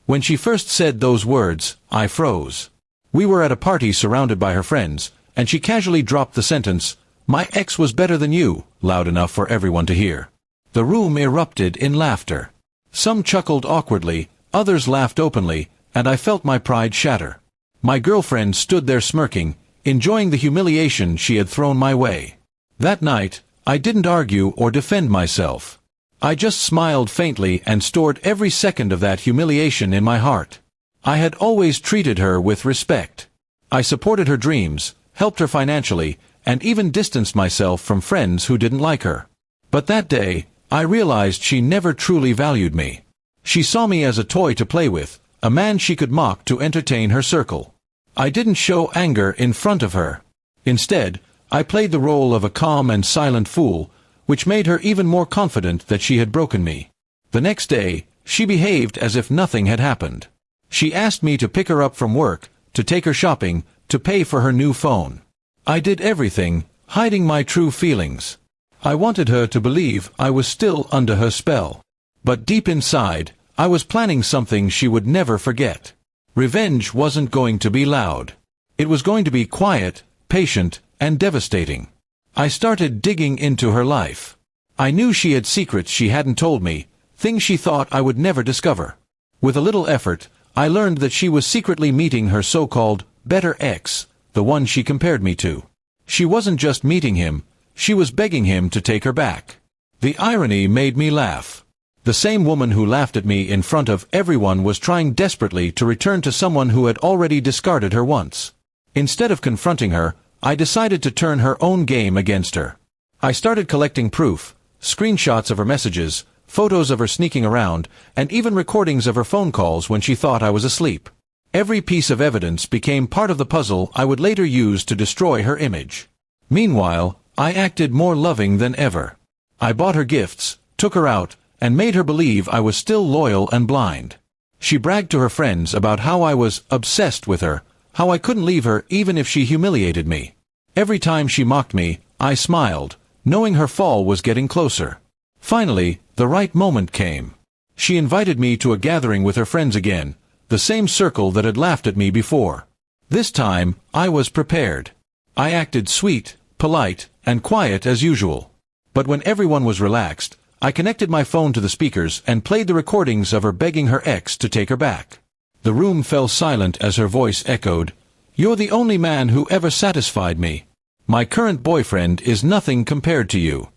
When she first said those words, I froze. We were at a party surrounded by her friends, and she casually dropped the sentence, "My ex was better than you," loud enough for everyone to hear. The room erupted in laughter. Some chuckled awkwardly, others laughed openly, and I felt my pride shatter. My girlfriend stood there smirking, enjoying the humiliation she had thrown my way. That night, I didn't argue or defend myself. I just smiled faintly and stored every second of that humiliation in my heart. I had always treated her with respect. I supported her dreams, helped her financially, and even distanced myself from friends who didn't like her. But that day, I realized she never truly valued me. She saw me as a toy to play with, a man she could mock to entertain her circle. I didn't show anger in front of her. Instead, I played the role of a calm and silent fool, which made her even more confident that she had broken me. The next day, she behaved as if nothing had happened. She asked me to pick her up from work, to take her shopping, to pay for her new phone. I did everything, hiding my true feelings. I wanted her to believe I was still under her spell. But deep inside, I was planning something she would never forget. Revenge wasn't going to be loud. It was going to be quiet, patient, and devastating. I started digging into her life. I knew she had secrets she hadn't told me, things she thought I would never discover. With a little effort, I learned that she was secretly meeting her so-called better ex, the one she compared me to. She wasn't just meeting him, she was begging him to take her back. The irony made me laugh. The same woman who laughed at me in front of everyone was trying desperately to return to someone who had already discarded her once. Instead of confronting her, I decided to turn her own game against her. I started collecting proof, screenshots of her messages, photos of her sneaking around, and even recordings of her phone calls when she thought I was asleep. Every piece of evidence became part of the puzzle I would later use to destroy her image. Meanwhile, I acted more loving than ever. I bought her gifts, took her out, and made her believe I was still loyal and blind. She bragged to her friends about how I was obsessed with her, how I couldn't leave her even if she humiliated me. Every time she mocked me, I smiled, knowing her fall was getting closer. Finally, the right moment came. She invited me to a gathering with her friends again, the same circle that had laughed at me before. This time, I was prepared. I acted sweet, polite, and quiet as usual. But when everyone was relaxed, I connected my phone to the speakers and played the recordings of her begging her ex to take her back. The room fell silent as her voice echoed, "You're the only man who ever satisfied me. My current boyfriend is nothing compared to you."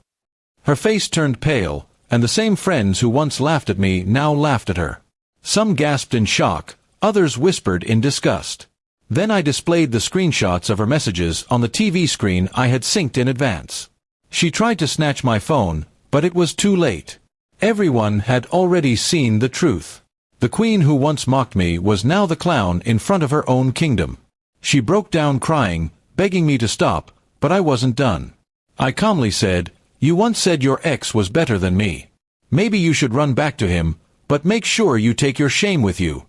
Her face turned pale, and the same friends who once laughed at me now laughed at her. Some gasped in shock, others whispered in disgust. Then I displayed the screenshots of her messages on the TV screen I had synced in advance. She tried to snatch my phone, but it was too late. Everyone had already seen the truth. The queen who once mocked me was now the clown in front of her own kingdom. She broke down crying, begging me to stop, but I wasn't done. I calmly said, "You once said your ex was better than me. Maybe you should run back to him, but make sure you take your shame with you."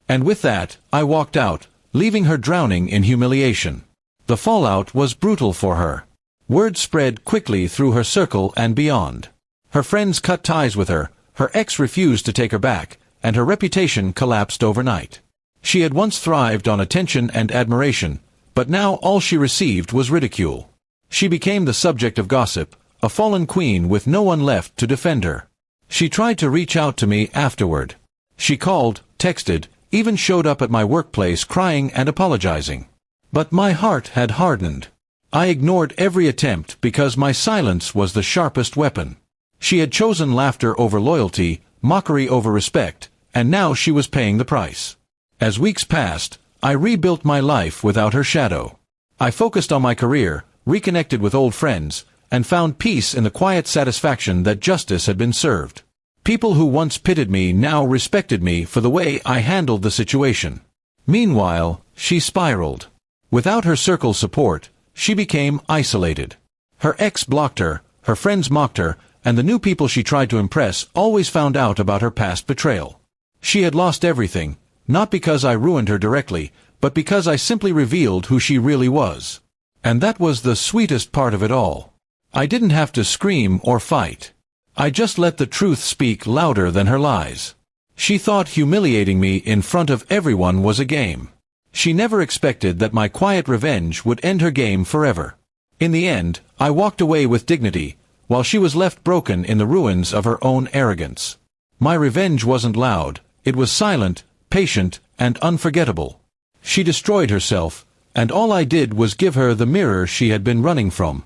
And with that, I walked out, leaving her drowning in humiliation. The fallout was brutal for her. Word spread quickly through her circle and beyond. Her friends cut ties with her ex refused to take her back, and her reputation collapsed overnight. She had once thrived on attention and admiration, but now all she received was ridicule. She became the subject of gossip, a fallen queen with no one left to defend her. She tried to reach out to me afterward. She called, texted, even showed up at my workplace crying and apologizing. But my heart had hardened. I ignored every attempt because my silence was the sharpest weapon. She had chosen laughter over loyalty, mockery over respect, and now she was paying the price. As weeks passed, I rebuilt my life without her shadow. I focused on my career, reconnected with old friends, and found peace in the quiet satisfaction that justice had been served. People who once pitied me now respected me for the way I handled the situation. Meanwhile, she spiraled. Without her circle's support, she became isolated. Her ex blocked her, her friends mocked her, and the new people she tried to impress always found out about her past betrayal. She had lost everything, not because I ruined her directly, but because I simply revealed who she really was. And that was the sweetest part of it all. I didn't have to scream or fight. I just let the truth speak louder than her lies. She thought humiliating me in front of everyone was a game. She never expected that my quiet revenge would end her game forever. In the end, I walked away with dignity, while she was left broken in the ruins of her own arrogance. My revenge wasn't loud, it was silent, patient, and unforgettable. She destroyed herself, and all I did was give her the mirror she had been running from.